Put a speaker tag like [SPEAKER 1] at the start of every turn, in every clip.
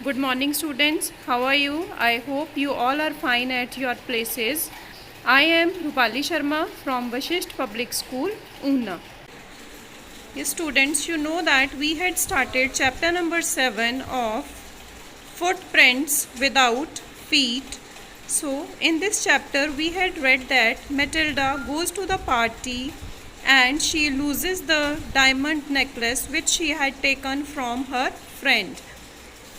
[SPEAKER 1] Good morning, students. How are you? I hope you all are fine at your places. I am Rupali Sharma from Vashisht Public School, Una. Yes, students, you know that we had started chapter number 7 of Footprints Without Feet. So, in this chapter, we had read that Matilda goes to the party and she loses the diamond necklace which she had taken from her friend.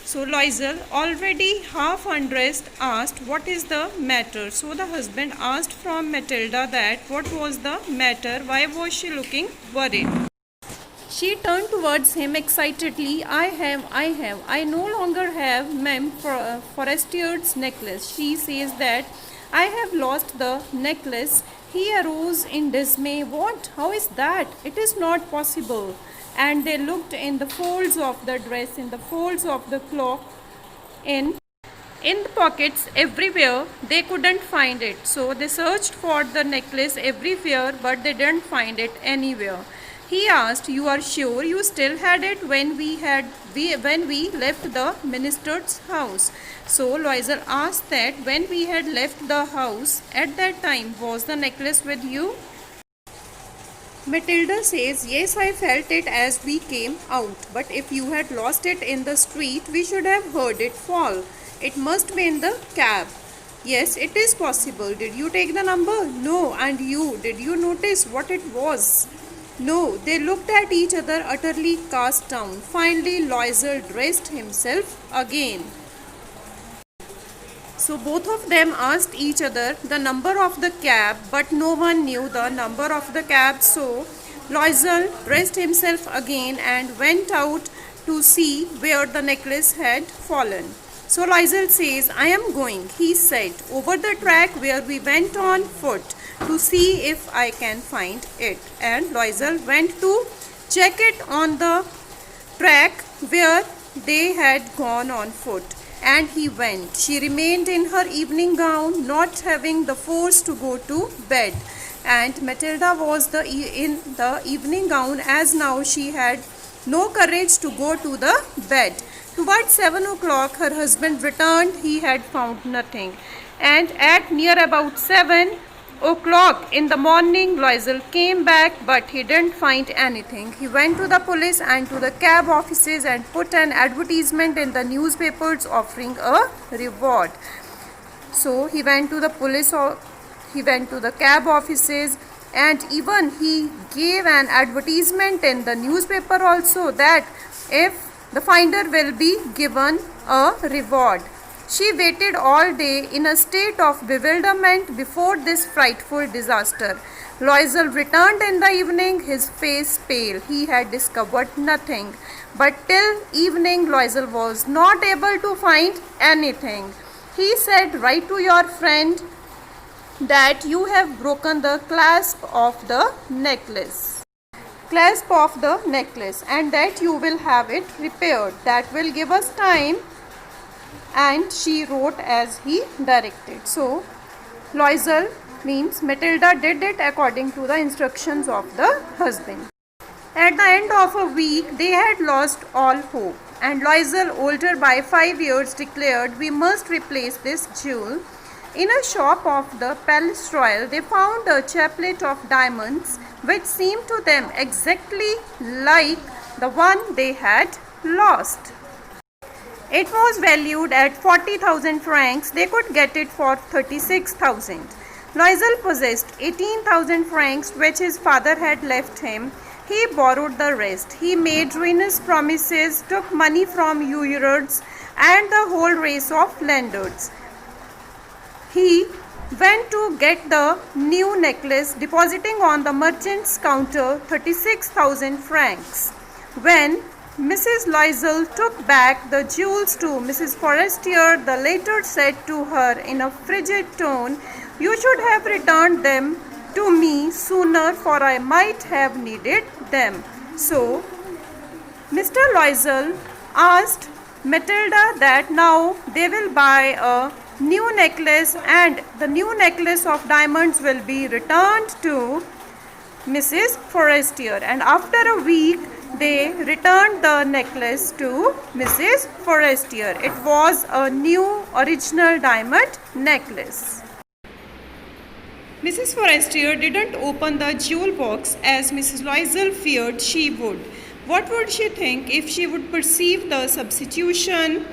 [SPEAKER 1] So Loisel, already half undressed, asked what is the matter. So the husband asked from Matilda that what was the matter, why was she looking worried. She turned towards him excitedly. I no longer have Mem Forestier's necklace. She says that I have lost the necklace. He arose in dismay. What? How is that? It is not possible. And they looked in the folds of the dress, in the folds of the cloak, in the pockets, everywhere. They couldn't find it. So they searched for the necklace everywhere, but they didn't find it anywhere. He asked, "You are sure you still had it when we left the minister's house?" So Loisel asked that when we had left the house, at that time, was the necklace with you? Matilda says, "Yes, I felt it as we came out, but if you had lost it in the street, we should have heard it fall. It must be in the cab." "Yes, it is possible. Did you take the number?" "No. And you? Did you notice what it was?" "No." They looked at each other, utterly cast down. Finally, Loisel dressed himself again. So both of them asked each other the number of the cab, but no one knew the number of the cab. So Loisel dressed himself again and went out to see where the necklace had fallen. So Loisel says, "I am going," he said, "over the track where we went on foot to see if I can find it." And Loisel went to check it on the track where they had gone on foot. And he went. She remained in her evening gown, not having the force to go to bed. And Matilda was in the evening gown, as now she had no courage to go to the bed. Towards 7 o'clock, her husband returned. He had found nothing. And at near about 7 o'clock in the morning, Loisel came back, but he didn't find anything. He went to the police and to the cab offices and put an advertisement in the newspapers offering a reward. So he went to the police, he went to the cab offices, and even he gave an advertisement in the newspaper also that if the finder will be given a reward. She waited all day in a state of bewilderment before this frightful disaster. Loisel returned in the evening, his face pale. He had discovered nothing. But till evening, Loisel was not able to find anything. He said, "Write to your friend that you have broken the clasp of the necklace. And that you will have it repaired. That will give us time." And she wrote as he directed. So Loisel means Matilda did it according to the instructions of the husband. At the end of a week, they had lost all hope, and Loisel, older by 5 years, declared, "We must replace this jewel." In a shop of the Palace Royal, they found a chaplet of diamonds which seemed to them exactly like the one they had lost. It was valued at 40,000 francs. They could get it for 36,000. Loisel possessed 18,000 francs which his father had left him. He borrowed the rest. He made ruinous promises, took money from usurers and the whole race of lenders. He went to get the new necklace, depositing on the merchant's counter 36,000 francs. When Mrs. Loisel took back the jewels to Mrs. Forestier, the latter said to her in a frigid tone, "You should have returned them to me sooner, for I might have needed them." So Mr. Loisel asked Matilda that now they will buy a new necklace, and the new necklace of diamonds will be returned to Mrs. Forestier. And after a week, they returned the necklace to Mrs. Forestier. It was a new original diamond necklace. Mrs. Forestier didn't open the jewel box as Mrs. Loisel feared she would. What would she think if she would perceive the substitution?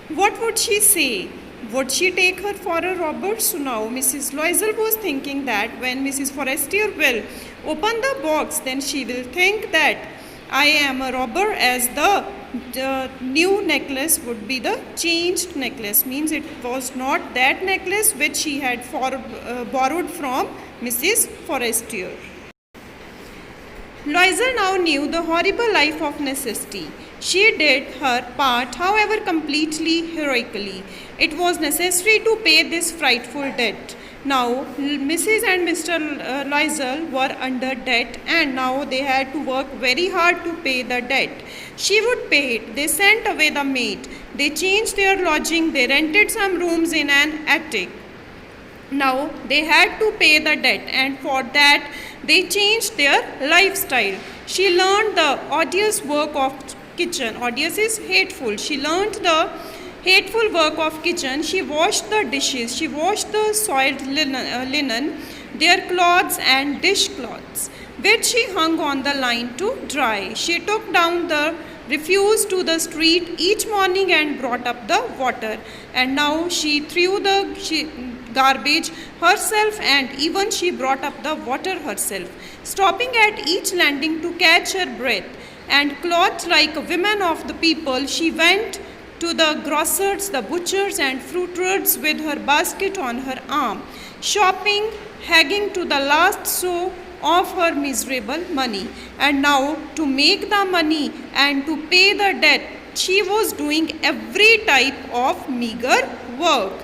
[SPEAKER 1] What would she say? Would she take her for a robber? So now Mrs. Loisel was thinking that when Mrs. Forestier will open the box, then she will think that I am a robber, as the new necklace would be the changed necklace. Means it was not that necklace which she had borrowed from Mrs. Forestier. Loisel now knew the horrible life of necessity. She did her part, however, completely heroically. It was necessary to pay this frightful debt. Now, Mrs. and Mr. Loisel were under debt, and now they had to work very hard to pay the debt. She would pay it. They sent away the maid. They changed their lodging. They rented some rooms in an attic. Now they had to pay the debt, and for that they changed their lifestyle. She learned the odious work of kitchen. Odious is hateful. She learned the hateful work of kitchen. She washed the dishes. She washed the soiled linen, their cloths and dishcloths, which she hung on the line to dry. She took down the refuse to the street each morning and brought up the water. And now she threw the garbage herself, and even she brought up the water herself, stopping at each landing to catch her breath. And clothed like a woman of the people, she went to the grocers, the butchers and fruiterers with her basket on her arm, shopping, hanging to the last sou of her miserable money. And now, to make the money and to pay the debt, she was doing every type of meager work.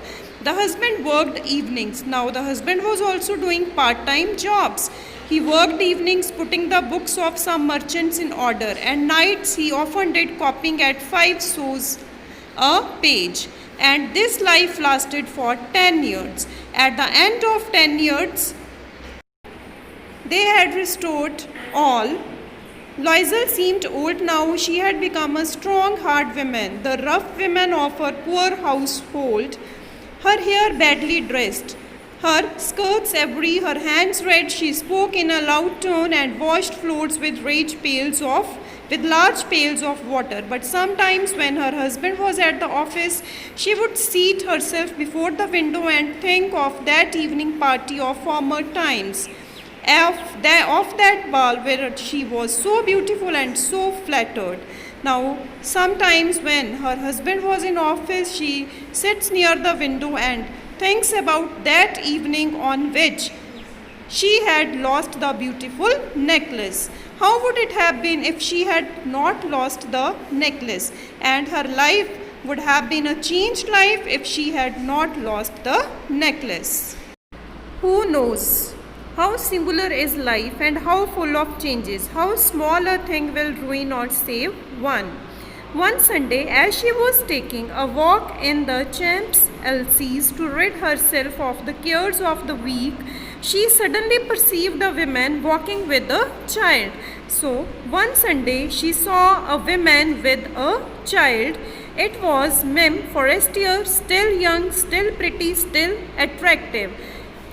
[SPEAKER 1] The husband worked evenings. Now the husband was also doing part-time jobs. He worked evenings putting the books of some merchants in order, and nights he often did copying at 5 sous a page. And this life lasted for 10 years. At the end of 10 years, they had restored all. Loisel seemed old now. She had become a strong, hard woman, the rough woman of her poor household. Her hair badly dressed, her skirts every, her hands red. She spoke in a loud tone and washed floors with large pails of water. But sometimes when her husband was at the office, she would seat herself before the window and think of that evening party of former times, of that ball where she was so beautiful and so flattered. Now, sometimes when her husband was in office, she sits near the window and thinks about that evening on which she had lost the beautiful necklace. How would it have been if she had not lost the necklace? And her life would have been a changed life if she had not lost the necklace. Who knows? How singular is life and how full of changes. How small a thing will ruin or save one. One Sunday, as she was taking a walk in the Champs-Élysées to rid herself of the cares of the week, she suddenly perceived a woman walking with a child. So, one Sunday, she saw a woman with a child. It was Mem Forestier, still young, still pretty, still attractive.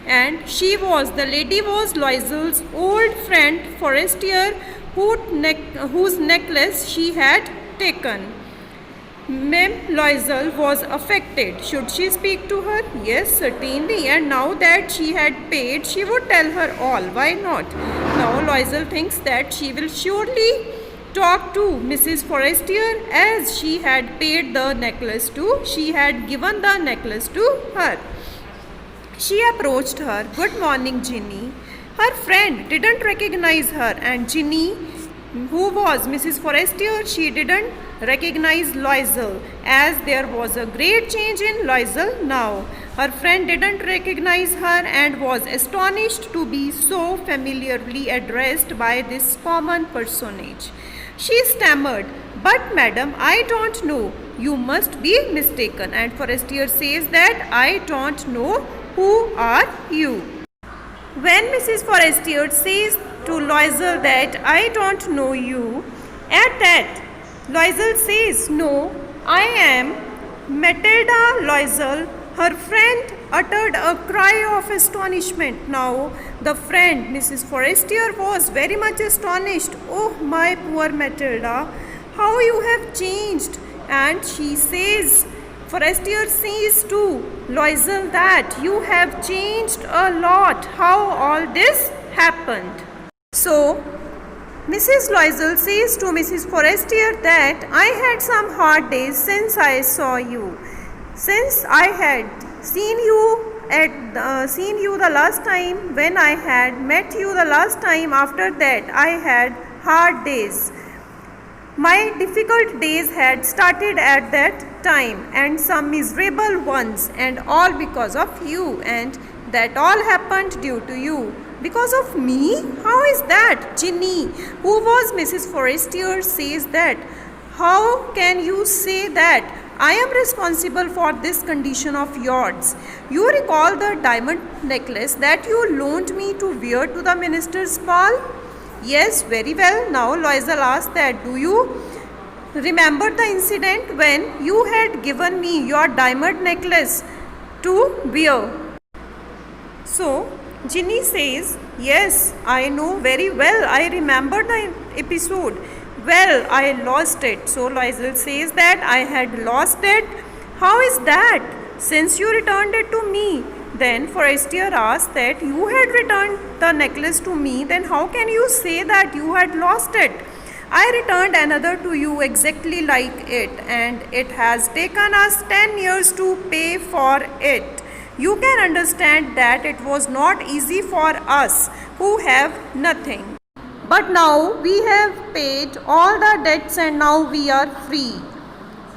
[SPEAKER 1] And the lady was Loisel's old friend Forestier, whose necklace she had taken. Mem Loisel was affected. Should she speak to her? Yes, certainly. And now that she had paid, she would tell her all. Why not? Now Loisel thinks that she will surely talk to Mrs. Forestier, as she had paid the necklace to. She had given the necklace to her. She approached her. Good morning, Ginny. Her friend didn't recognize her, and Ginny, who was Mrs. Forestier, she didn't recognize Loisel, as there was a great change in Loisel now. Her friend didn't recognize her and was astonished to be so familiarly addressed by this common personage. She stammered, "But madam, I don't know. You must be mistaken." And Forestier says that, "I don't know. Who are you?" When Mrs. Forestier says to Loisel that, "I don't know you," At that, Loisel says, "No, I am Matilda Loisel." Her friend uttered a cry of astonishment. Now, the friend, Mrs. Forestier, was very much astonished. "Oh, my poor Matilda, how you have changed!" And she says, Forestier says to Loisel that you have changed a lot. How all this happened? So, Mrs. Loisel says to Mrs. Forestier that I had some hard days since I saw you. Since I had seen you the last time, when I had met you the last time, after that I had hard days. My difficult days had started at that time, and some miserable ones, and all because of you, and that all happened due to you. Because of me? How is that? Ginny, who was Mrs. Forestier, says that. How can you say that? I am responsible for this condition of yours. You recall the diamond necklace that you loaned me to wear to the minister's ball? Yes, very well. Now Loisel asked that, do you remember the incident when you had given me your diamond necklace to wear? So, Ginny says, yes, I know very well. I remember the episode. Well, I lost it. So Loisel says that I had lost it. How is that? Since you returned it to me. Then Forestier asked that you had returned the necklace to me. Then how can you say that you had lost it? I returned another to you exactly like it, and it has taken us 10 years to pay for it. You can understand that it was not easy for us who have nothing. But now we have paid all the debts and now we are free.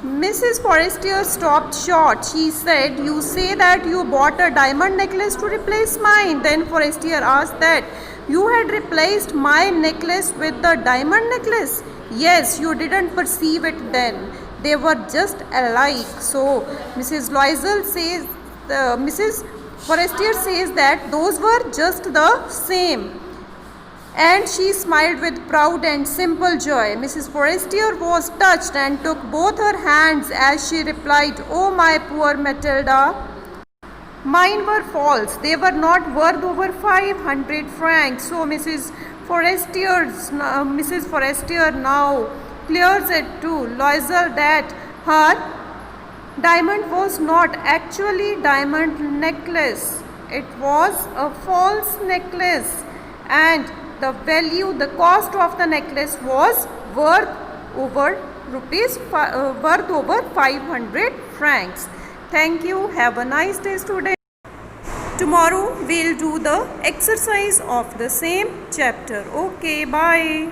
[SPEAKER 1] Mrs. Forestier stopped short. She said, you say that you bought a diamond necklace to replace mine. Then Forestier asked that, you had replaced my necklace with the diamond necklace? Yes, you didn't perceive it then. They were just alike. So Mrs. Loisel says, Mrs. Forestier says that those were just the same. And she smiled with proud and simple joy. Mrs. Forestier was touched and took both her hands as she replied, oh, my poor Matilda. Mine were false. They were not worth over 500 francs. So Mrs. Forestier now clears it to Loisel that her diamond was not actually diamond necklace. It was a false necklace, and the cost of the necklace was worth over 500 francs. Thank you. Have a nice day, students. Tomorrow we'll do the exercise of the same chapter. Okay, bye.